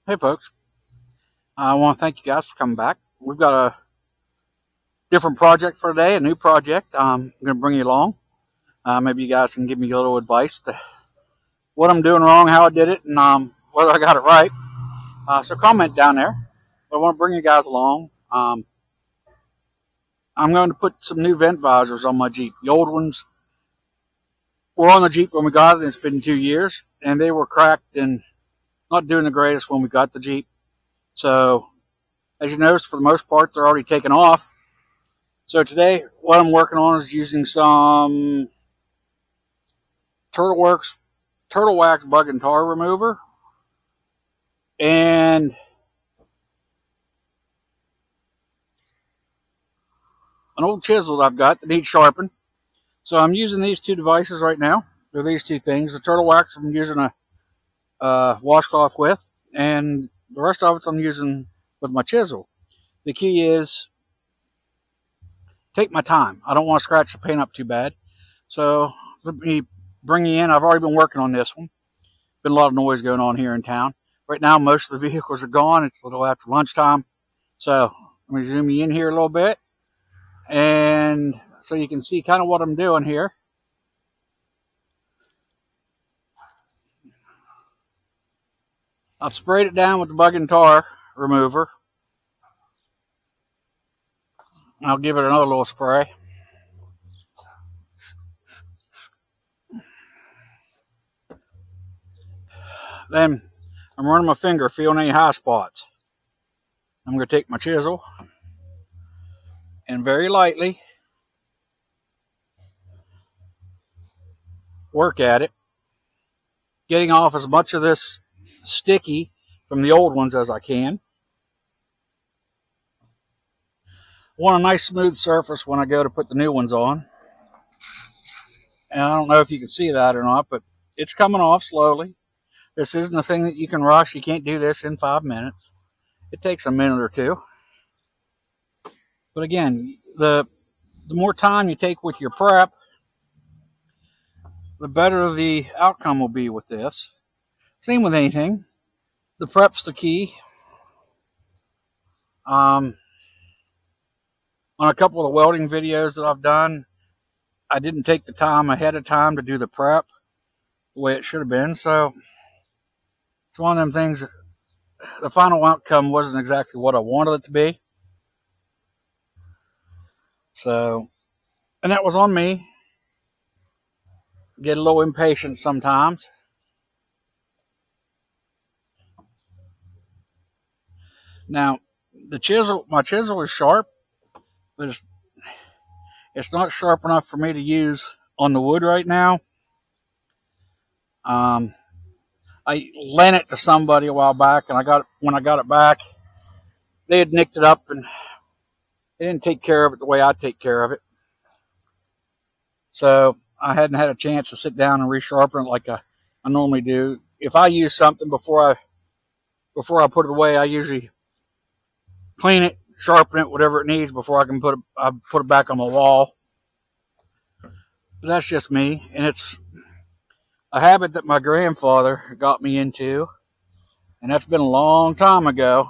Hey folks, I want to thank you guys for coming back. We've got a different project for today, a new project. I'm going to bring you along. Maybe you guys can give me a little advice to what I'm doing wrong, how I did it, and whether I got it right. So comment down there. But I want to bring you guys along. I'm going to put some new vent visors on my Jeep. The old ones were on the Jeep when we got it. It's been 2 years, and they were cracked and not doing the greatest when we got the Jeep. So, as you noticed, for the most part, they're already taken off. So today, what I'm working on is using some Turtle Wax bug and tar remover and an old chisel that I've got that needs sharpened. So I'm using these two devices right now. They're these two things. The Turtle Wax I'm using a washcloth with, and the rest of it I'm using with my chisel. The key is take my time. I don't want to scratch the paint up too bad. So let me bring you in. I've already been working on this one. Been a lot of noise going on here in town. Right now, most of the vehicles are gone. It's a little after lunchtime. So let me zoom you in here a little bit. And so you can see kind of what I'm doing here. I've sprayed it down with the bug and tar remover. I'll give it another little spray. Then I'm running my finger, feeling any high spots. I'm going to take my chisel and very lightly work at it, getting off as much of this sticky from the old ones as I can. Want a nice smooth surface when I go to put the new ones on. And I don't know if you can see that or not, but it's coming off slowly. This isn't a thing that you can rush. You can't do this in 5 minutes. It takes a minute or two. But again, the more time you take with your prep, the better the outcome will be with this. Same with anything. The prep's the key. On a couple of the welding videos that I've done, I didn't take the time ahead of time to do the prep the way it should have been. So it's one of them things. The final outcome wasn't exactly what I wanted it to be. So, and that was on me. Get a little impatient sometimes. Now, my chisel is sharp, but it's not sharp enough for me to use on the wood right now. I lent it to somebody a while back, and when I got it back, they had nicked it up, and they didn't take care of it the way I take care of it. So I hadn't had a chance to sit down and resharpen it like I normally do. If I use something before I put it away, I usually clean it, sharpen it, whatever it needs before I can put it back on the wall. But that's just me, and it's a habit that my grandfather got me into, and that's been a long time ago.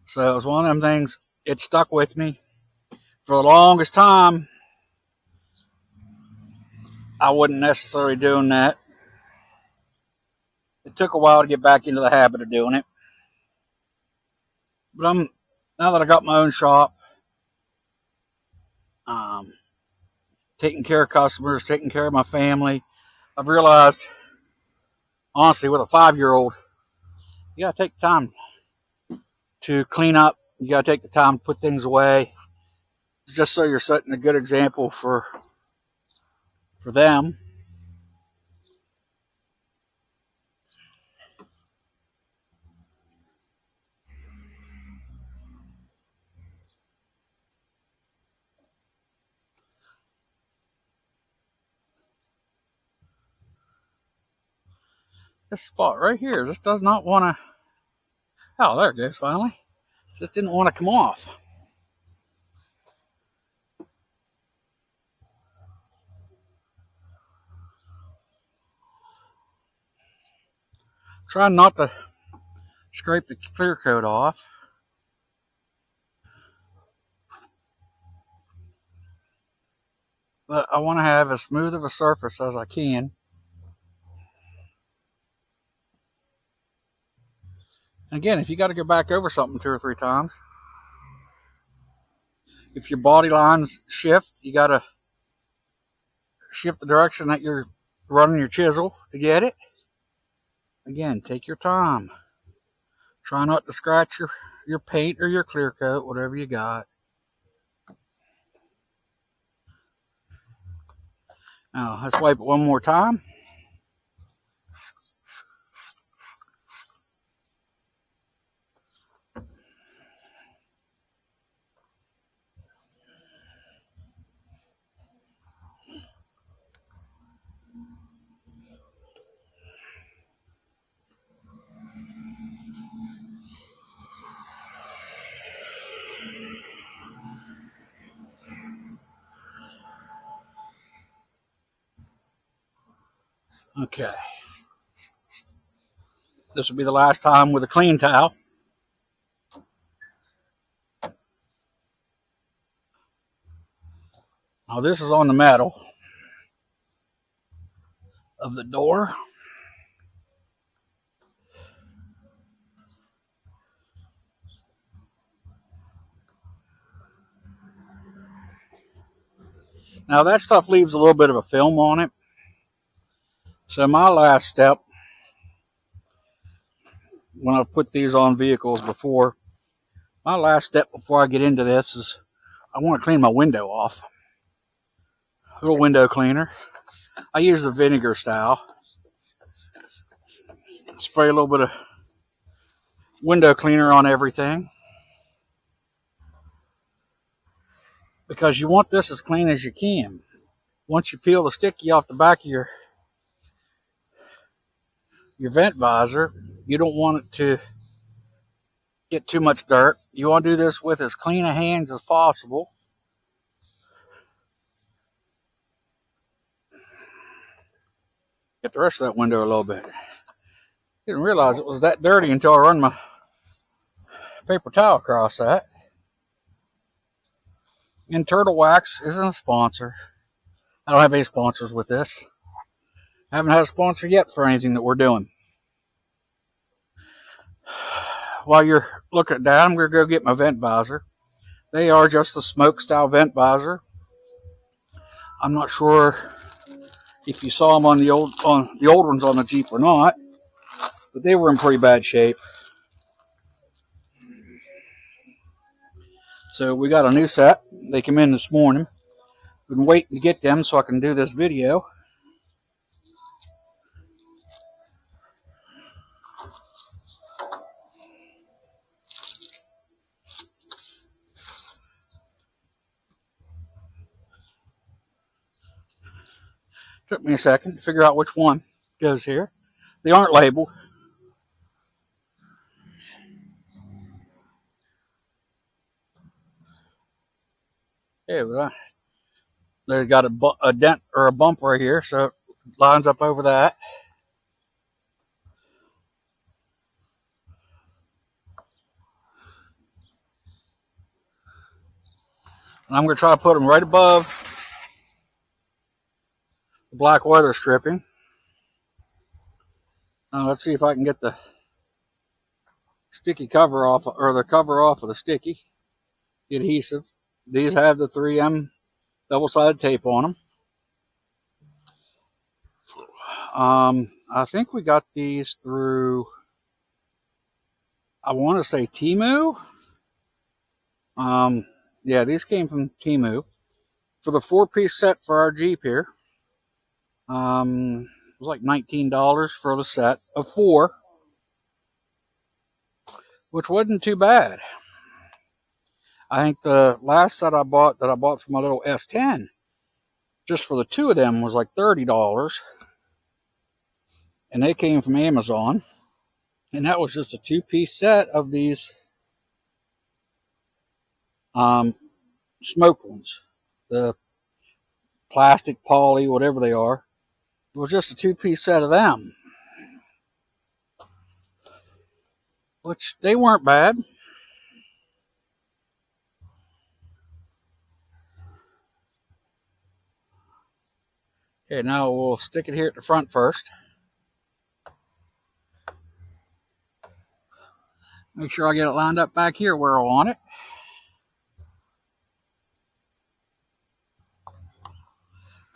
So it was one of them things, it stuck with me. For the longest time, I wasn't necessarily doing that. It took a while to get back into the habit of doing it. But now that I got my own shop, taking care of customers, taking care of my family, I've realized, honestly, with a 5-year-old, you gotta take time to clean up. You gotta take the time to put things away, just so you're setting a good example for them. This spot right here, this does not want to. Oh, there it goes finally. Just didn't want to come off. Try not to scrape the clear coat off. But I want to have as smooth of a surface as I can. Again, if you got to go back over something 2 or 3 times, if your body lines shift, you got to shift the direction that you're running your chisel to get it. Again, take your time. Try not to scratch your paint or your clear coat, whatever you got. Now, let's wipe it one more time. Okay. This will be the last time with a clean towel. Now this is on the metal of the door. Now that stuff leaves a little bit of a film on it. So my last step, when I put these on vehicles before, my last step before I get into this is I want to clean my window off. A little window cleaner. I use the vinegar style. Spray a little bit of window cleaner on everything, because you want this as clean as you can. Once you peel the sticky off the back of your vent visor, you don't want it to get too much dirt. You want to do this with as clean a hands as possible. Get the rest of that window a little bit. Didn't realize it was that dirty until I run my paper towel across that. And Turtle Wax isn't a sponsor. I don't have any sponsors with this. I haven't had a sponsor yet for anything that we're doing. While you're looking at that, I'm going to go get my vent visor. They are just the smoke style vent visor. I'm not sure if you saw them on the old ones on the Jeep or not, but they were in pretty bad shape. So we got a new set. They came in this morning. Been waiting to get them so I can do this video. Took me a second to figure out which one goes here. They aren't labeled. Yeah, they've got a dent or a bump right here, so it lines up over that. And I'm going to try to put them right above the black weather stripping. Now let's see if I can get the sticky cover off, or the cover off of the sticky adhesive. These have the 3M double-sided tape on them. I think we got these through, I want to say Temu. Yeah, these came from Temu. For the 4-piece set for our Jeep here, it was like $19 for the set of 4, which wasn't too bad. I think the last set I bought, that I bought for my little S10, just for the 2 of them, was like $30. And they came from Amazon. And that was just a 2-piece set of these smoke ones. The plastic, poly, whatever they are. It was just a 2-piece set of them. which they weren't bad. Okay, now we'll stick it here at the front first. Make sure I get it lined up back here where I want it.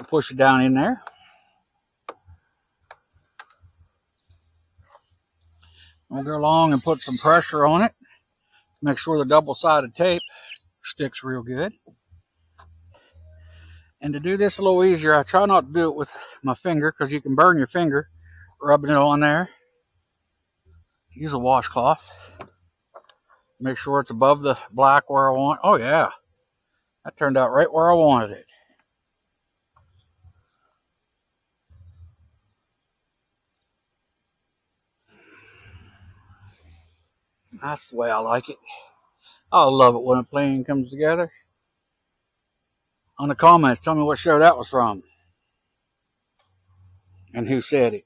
Push it down in there. We'll go along and put some pressure on it. Make sure the double-sided tape sticks real good. And to do this a little easier, I try not to do it with my finger because you can burn your finger rubbing it on there. Use a washcloth. Make sure it's above the black where I want. Oh yeah, that turned out right where I wanted it. That's the way I like it. I love it when a plane comes together. On the comments, tell me what show that was from and who said it.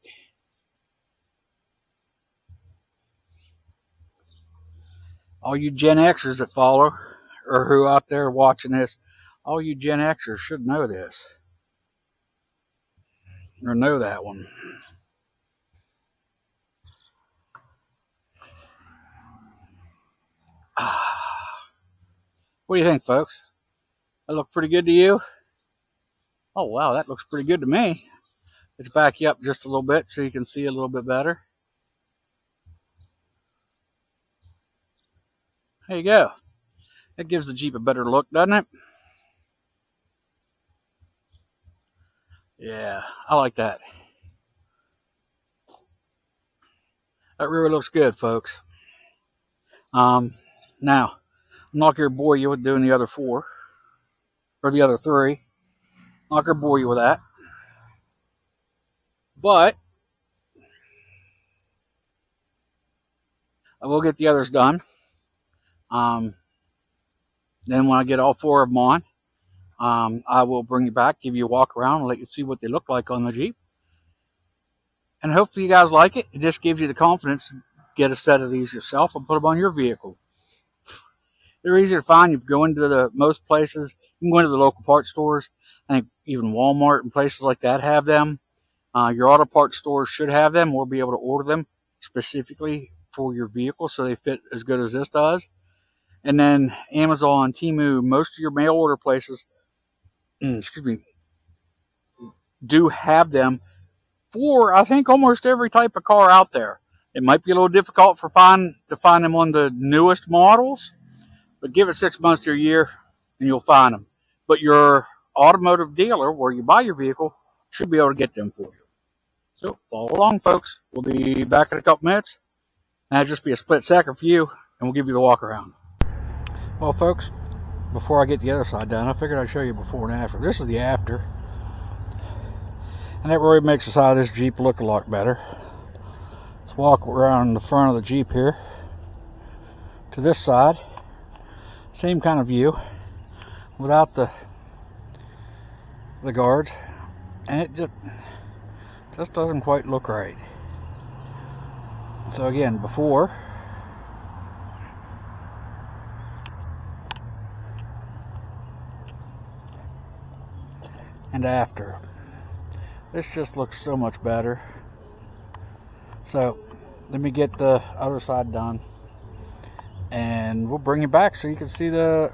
All you Gen Xers that follow, or who out there watching this, all you Gen Xers should know this. Or know that one. What do you think, folks? That look pretty good to you? Oh, wow, that looks pretty good to me. Let's back you up just a little bit so you can see a little bit better. There you go. That gives the Jeep a better look, doesn't it? Yeah, I like that. That really looks good, folks. Now, I'm not going to bore you with doing the other 4. Or the other 3. I'm not going to bore you with that. But I will get the others done. Then when I get all 4 of them on, I will bring you back, give you a walk around, and let you see what they look like on the Jeep. And hopefully you guys like it. It just gives you the confidence to get a set of these yourself and put them on your vehicle. They're easy to find. You can go into most places. You can go into the local parts stores. I think even Walmart and places like that have them. Your auto parts stores should have them or be able to order them specifically for your vehicle so they fit as good as this does. And then Amazon, Temu, most of your mail order places, do have them for, I think, almost every type of car out there. It might be a little difficult to find them on the newest models, but give it 6 months to a year and you'll find them. But your automotive dealer, where you buy your vehicle, should be able to get them for you. So follow along, folks. We'll be back in a couple minutes. That'll just be a split second for you, and we'll give you the walk around. Well, folks, before I get the other side done, I figured I'd show you before and after. This is the after. And that really makes the side of this Jeep look a lot better. Let's walk around the front of the Jeep here to this side. Same kind of view without the guards. And it just doesn't quite look right. So again, before and after. This just looks so much better. So let me get the other side done and we'll bring you back so you can see the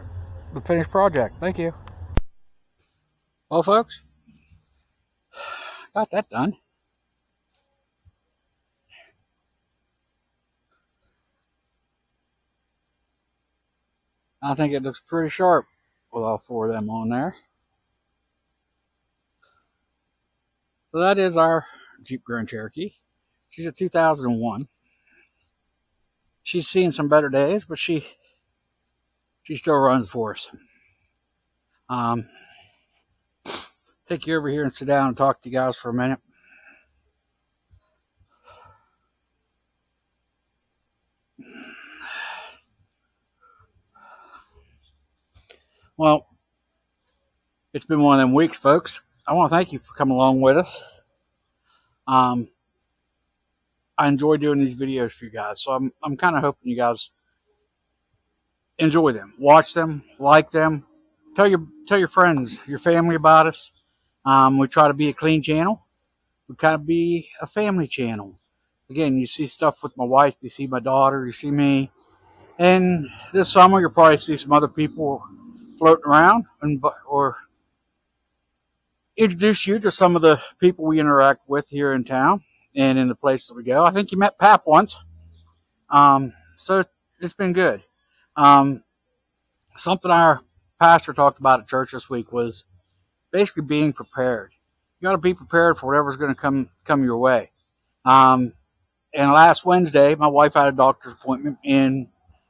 finished project. Thank you. Well, folks, got that done. I think it looks pretty sharp with all 4 of them on there. So that is our Jeep Grand Cherokee. She's a 2001. She's seen some better days, but she still runs for us. Take you over here and sit down and talk to you guys for a minute. Well, it's been one of them weeks, folks. I want to thank you for coming along with us. I enjoy doing these videos for you guys. So I'm kind of hoping you guys enjoy them, watch them, like them, tell your friends, your family about us. We try to be a clean channel. We kind of be a family channel. Again, you see stuff with my wife, you see my daughter, you see me. And this summer, you'll probably see some other people floating around or introduce you to some of the people we interact with here in town and in the places that we go. I think you met Pap once. So it's been good. Something our pastor talked about at church this week was basically being prepared. You got to be prepared for whatever's going to come your way. And last Wednesday, my wife had a doctor's appointment in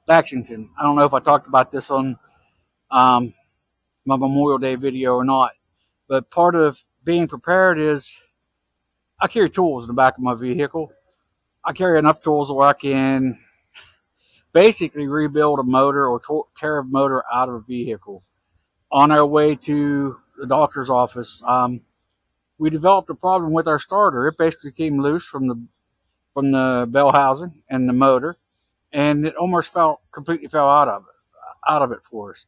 Lexington. I don't know if I talked about this on my Memorial Day video or not, but part of being prepared is I carry tools in the back of my vehicle. I carry enough tools where I can basically rebuild a motor or tear a motor out of a vehicle. On our way to the doctor's office, we developed a problem with our starter. It basically came loose from the bell housing and the motor, and it almost completely fell out of it for us.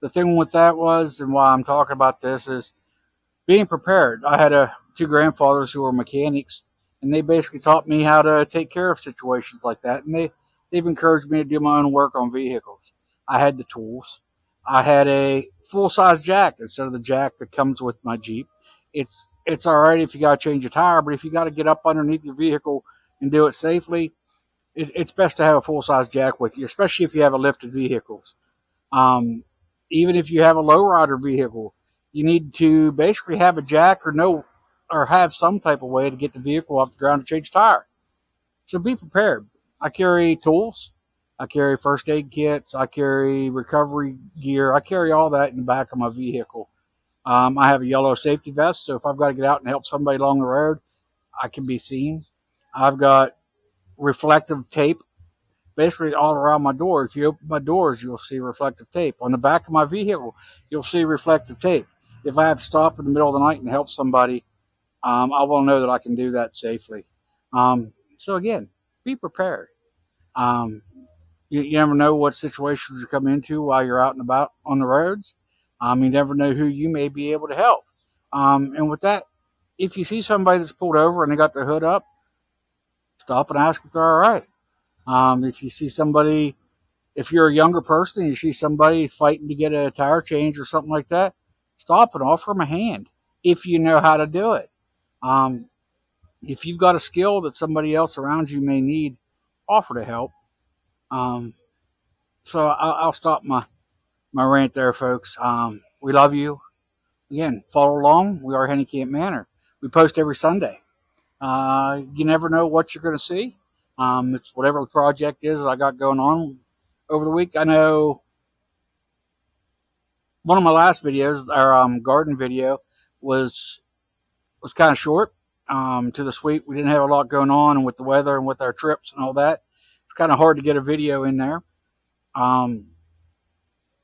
The thing with that was, and why I'm talking about this, is being prepared. I had two grandfathers who were mechanics, and they basically taught me how to take care of situations like that, and they've encouraged me to do my own work on vehicles. I had the tools. I had a full-size jack instead of the jack that comes with my Jeep. It's all right if you got to change a tire, but if you got to get up underneath your vehicle and do it safely, it's best to have a full-size jack with you, especially if you have a lifted vehicles. Even if you have a lowrider vehicle, you need to basically have a jack or have some type of way to get the vehicle off the ground to change tire. So be prepared. I carry tools. I carry first aid kits. I carry recovery gear. I carry all that in the back of my vehicle. I have a yellow safety vest, so if I've got to get out and help somebody along the road, I can be seen. I've got reflective tape basically all around my door. If you open my doors, you'll see reflective tape. On the back of my vehicle, you'll see reflective tape. If I have to stop in the middle of the night and help somebody, I will know that I can do that safely. So again, be prepared. You never know what situations you come into while you're out and about on the roads. You never know who you may be able to help. And with that, if you see somebody that's pulled over and they got their hood up, stop and ask if they're all right. If you see somebody, if you're a younger person, you see somebody fighting to get a tire change or something like that, stop and offer them a hand if you know how to do it. If you've got a skill that somebody else around you may need, offer to help. So I'll stop my rant there, folks. We love you. Again, follow along. We are Henny Camp Manor. We post every Sunday. You never know what you're going to see. It's whatever the project is that I got going on over the week. I know one of my last videos, our garden video, was kind of short. To the sweet, we didn't have a lot going on, and with the weather and with our trips and all that, it's kind of hard to get a video in there.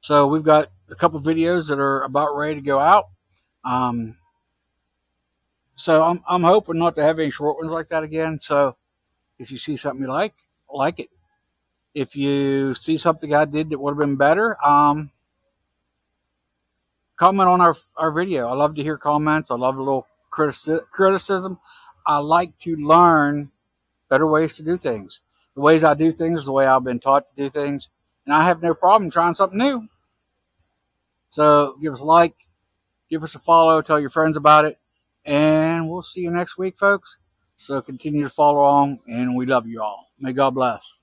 So we've got a couple videos that are about ready to go out. So I'm hoping not to have any short ones like that again. So if you see something you like it. If you see something I did that would have been better, comment on our video. I love to hear comments. I love a little criticism. I like to learn better ways to do things. The ways I do things is the way I've been taught to do things, and I have no problem trying something new. So give us a like, give us a follow, tell your friends about it, and we'll see you next week, folks. So continue to follow on, and we love you all. May God bless.